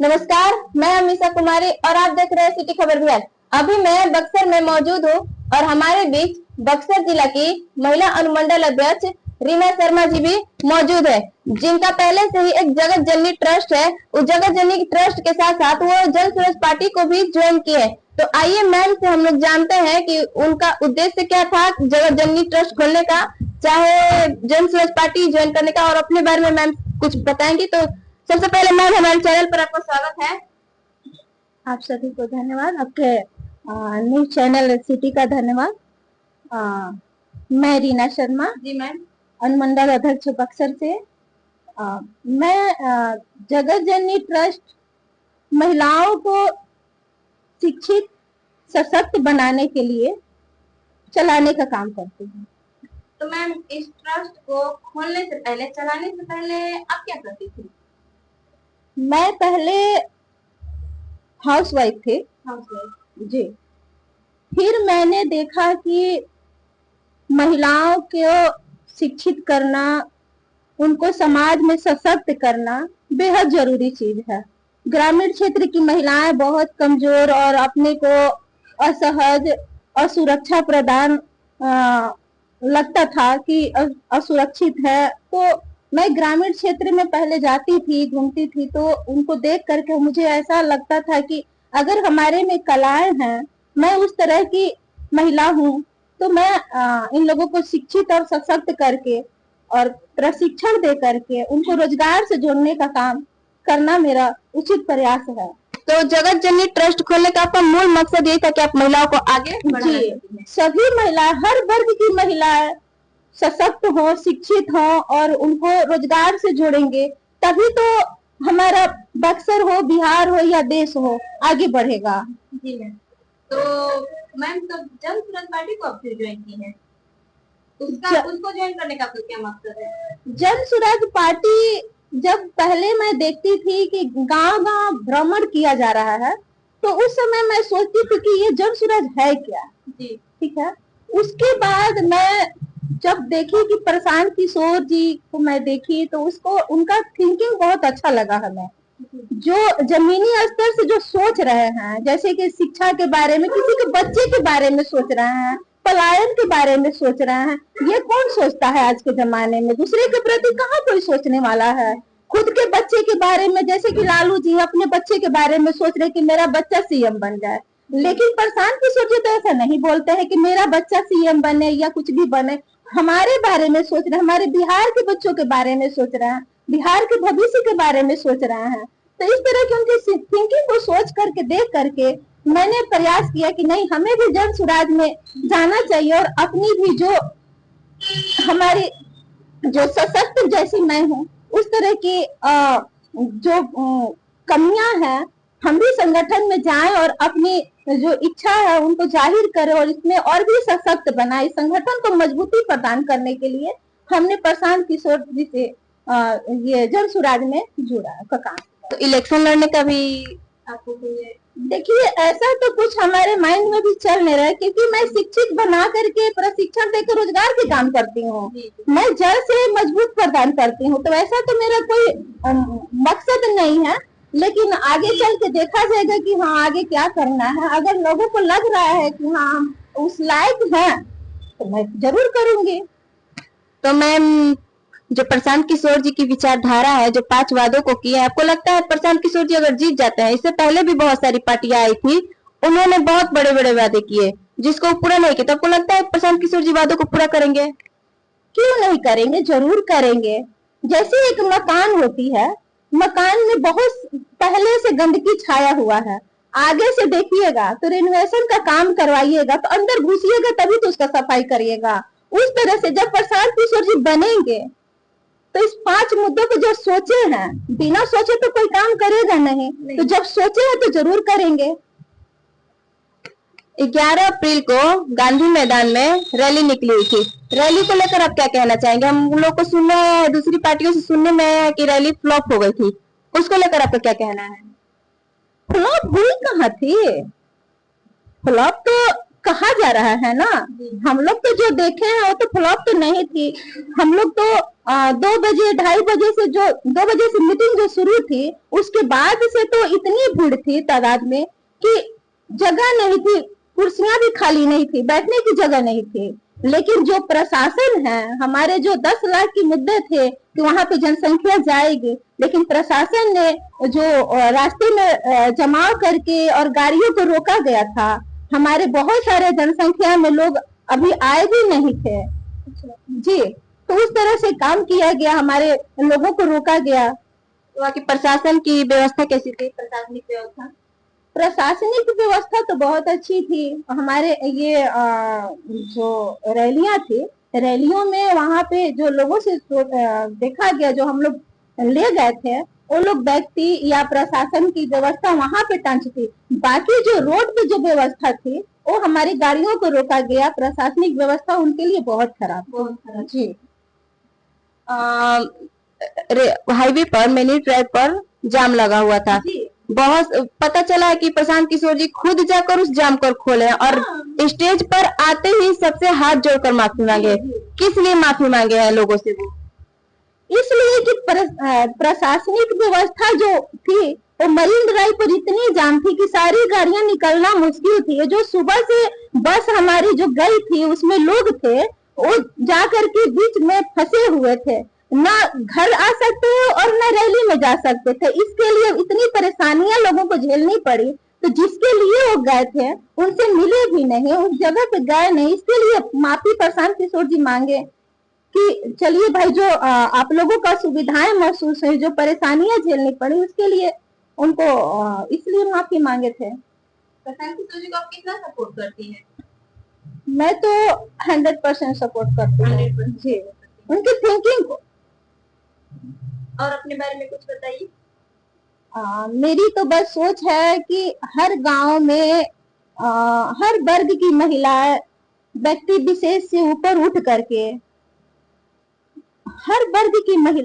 नमस्कार, मैं अमीषा कुमारी और आप देख रहे हैं सिटी खबर बिहार। अभी मैं बक्सर में मौजूद हूँ और हमारे बीच बक्सर जिला की महिला अनुमंडल अध्यक्ष रीना शर्मा जी भी मौजूद है, जिनका पहले से ही एक जगत जननी ट्रस्ट है। उस जगत जननी ट्रस्ट के साथ साथ वो जन सुरज पार्टी को भी ज्वाइन किए हैं। तो आइए मैम से हम लोग जानते हैं कि उनका उद्देश्य क्या था जगत जननी ट्रस्ट खोलने का, चाहे जन सुरज पार्टी ज्वाइन करने का, और अपने बारे में मैम कुछ बताएंगी। तो सबसे पहले मैम हमारे चैनल पर आपका स्वागत है। आप सभी को धन्यवाद, आपके न्यूज चैनल सिटी का धन्यवाद। मैं रीना शर्मा जी मैम, अनुमंडल अध्यक्ष बक्सर से। मैं जगत जननी ट्रस्ट महिलाओं को शिक्षित सशक्त बनाने के लिए चलाने का काम करती हूँ। तो मैम इस ट्रस्ट को खोलने से पहले, चलाने से पहले आप क्या करती थी? मैं पहले हाउसवाइफ थे जी। फिर मैंने देखा कि महिलाओं को शिक्षित करना, उनको समाज में सशक्त करना बेहद जरूरी चीज है। ग्रामीण क्षेत्र की महिलाएं बहुत कमजोर और अपने को असहज, असुरक्षा प्रदान लगता था कि असुरक्षित है। तो मैं ग्रामीण क्षेत्र में पहले जाती थी, घूमती थी, तो उनको देख करके मुझे ऐसा लगता था कि अगर हमारे में कलाएं हैं, मैं उस तरह की महिला हूँ, तो मैं इन लोगों को शिक्षित और सशक्त करके और प्रशिक्षण दे करके उनको रोजगार से जोड़ने का काम करना मेरा उचित प्रयास है। तो जगत जननी ट्रस्ट खोलने का आपका मूल मकसद यही था कि आप महिलाओं को आगे जी, सभी महिलाएं, हर वर्ग की महिलाएं सशक्त हो, शिक्षित हो और उनको रोजगार से जोड़ेंगे, तभी तो हमारा बक्सर हो, बिहार हो या देश हो, आगे बढ़ेगा। जी मैम। तो मैम तब जन सुरज पार्टी को आप फिर ज्वाइन की है, उसको ज्वाइन करने का क्या मकसद है? जन सुराज पार्टी जब पहले मैं देखती थी कि गांव-गांव भ्रमण किया जा रहा है, तो उस समय मैं सोचती थी कि ये जन सुराज है क्या। जी ठीक है। उसके बाद मैं जब देखी कि प्रशांत किशोर जी को मैं देखी, तो उसको उनका थिंकिंग बहुत अच्छा लगा हमें। जो जमीनी स्तर से जो सोच रहे हैं, जैसे कि शिक्षा के बारे में, किसी के बच्चे के बारे में सोच रहे हैं, पलायन के बारे में सोच रहे हैं, ये कौन सोचता है आज के जमाने में? दूसरे के प्रति कहाँ कोई सोचने वाला है? खुद के बच्चे के बारे में, जैसे कि लालू जी अपने बच्चे के बारे में सोच रहे कि मेरा बच्चा सीएम बन जाए, लेकिन प्रशांत किशोर जी तो ऐसा नहीं बोलते हैं कि मेरा बच्चा सीएम बने या कुछ भी बने। हमारे बारे में सोच रहे हैं, हमारे बिहार के बच्चों के बारे में सोच रहे हैं, बिहार के भविष्य के बारे में सोच रहे हैं। तो इस तरह की उनकी थिंकिंग को सोच करके, देख करके मैंने प्रयास किया कि नहीं, हमें भी जन सुराज में जाना चाहिए और अपनी भी जो हमारी जो सशक्त जैसी मैं हूँ, उस तरह की जो कमियां हैं, हम भी संगठन में जाएं और अपनी जो इच्छा है उनको जाहिर करें और इसमें और भी सशक्त बनाए। संगठन को मजबूती प्रदान करने के लिए हमने प्रशांत किशोर जी से ये जन सुराज में जुड़ा का काम। तो इलेक्शन लड़ने का भी आपको देखिए, ऐसा तो कुछ हमारे माइंड में भी चल नहीं रहा है, क्योंकि मैं शिक्षित बना करके प्रशिक्षण देकर रोजगार के काम करती हूँ, मैं जड़ से मजबूत प्रदान करती हूँ। तो ऐसा तो मेरा कोई मकसद नहीं है, लेकिन आगे चल के देखा जाएगा कि हाँ आगे क्या करना है। अगर लोगों को लग रहा है कि हाँ हम उस लायक हैं, तो मैं जरूर करूंगी। तो मैम जो प्रशांत किशोर जी की विचारधारा है, जो 5 वादों को किया, आपको लगता है प्रशांत किशोर जी अगर जीत जाते हैं? इससे पहले भी बहुत सारी पार्टियां आई थी, उन्होंने बहुत बड़े बड़े वादे किए जिसको पूरा नहीं किया, तो आपको लगता है प्रशांत किशोर जी वादों को पूरा करेंगे? क्यों नहीं करेंगे, जरूर करेंगे। जैसे एक मकान होती है, मकान में बहुत पहले से गंदगी छाया हुआ है, आगे से देखिएगा तो रेनोवेशन का काम करवाइएगा, तो अंदर घुसिएगा तभी तो उसका सफाई करिएगा। उस तरह से जब प्रशांत किशोर जी बनेंगे, तो इस 5 मुद्दों को जो सोचे हैं, बिना सोचे तो कोई काम करेगा नहीं। तो जब सोचे हैं तो जरूर करेंगे। 11 अप्रैल को गांधी मैदान में रैली निकली हुई थी, रैली को लेकर आप क्या कहना चाहेंगे? हम लोग को सुनने है, दूसरी पार्टियों से सुनने में है कि रैली फ्लॉप हो गई थी, उसको लेकर आपका क्या कहना है? फ्लॉप हुई कहाँ थी? फ्लॉप तो कहा जा रहा है ना। हम लोग तो जो देखे हैं वो तो फ्लॉप तो नहीं थी। हम लोग तो 2 बजे 2:30 बजे से 2 बजे से मीटिंग जो शुरू थी उसके बाद से तो इतनी भीड़ थी तादाद में कि जगह नहीं थी, कुर्सियां भी खाली नहीं थी, बैठने की जगह नहीं थी। लेकिन जो प्रशासन है, हमारे जो 10 लाख के मुद्दे थे कि वहां पे जनसंख्या जाएगी, लेकिन प्रशासन ने जो रास्ते में जमाव करके और गाड़ियों को रोका गया था, हमारे बहुत सारे जनसंख्या में लोग अभी आए भी नहीं थे जी। तो उस तरह से काम किया गया, हमारे लोगों को रोका गया। वहाँ की प्रशासन की व्यवस्था कैसी थी? प्रशासनिक व्यवस्था प्रशासनिक व्यवस्था तो बहुत अच्छी थी। हमारे ये जो रैलियां थी, रैलियों में वहां पे जो लोगों से देखा गया, जो हम लोग ले गए थे, वो लोग व्यक्ति या प्रशासन की व्यवस्था वहां पे टंच थी। बाकी जो रोड पे जो व्यवस्था थी वो हमारी गाड़ियों को रोका गया। प्रशासनिक व्यवस्था उनके लिए बहुत खराब जी। हाईवे पर मिनी ट्रैक पर जाम लगा हुआ था। बहुत पता चला है कि प्रशांत किशोर जी खुद जाकर उस जाम को खोले और स्टेज पर आते ही सबसे हाथ जोड़कर माफी मांगे। किस लिए माफी मांगे हैं लोगों से वो? इसलिए कि प्रशासनिक व्यवस्था जो थी वो मरीन ड्राइव पर इतनी जाम थी कि सारी गाड़ियां निकलना मुश्किल थी। जो सुबह से बस हमारी जो गई थी उसमें लोग थे, वो जाकर के बीच में फंसे हुए थे, ना घर आ सकते हैं और ना रैली में जा सकते थे। इसके लिए इतनी परेशानियां लोगों को झेलनी पड़ी। तो जिसके लिए वो गए थे उनसे मिले भी नहीं, उस जगह पे गए नहीं। इसके लिए माफी प्रशांत किशोर जी मांगे कि चलिए भाई, जो आप लोगों का सुविधाएं महसूस हुई, जो परेशानियां झेलनी पड़ी, उसके लिए उनको इसलिए माफी मांगे थे। प्रशांत किशोर जी को आप कितना सपोर्ट करती हैं? मैं तो 100% सपोर्ट करती हूँ जी, उनकी थिंकिंग को। और अपने बारे में कुछ बताइए। मेरी तो बस सोच है कि हर गांव में हर वर्ग की महिलाएं व्यक्ति विशेष से ऊपर उठ करके हर वर्ग की महिला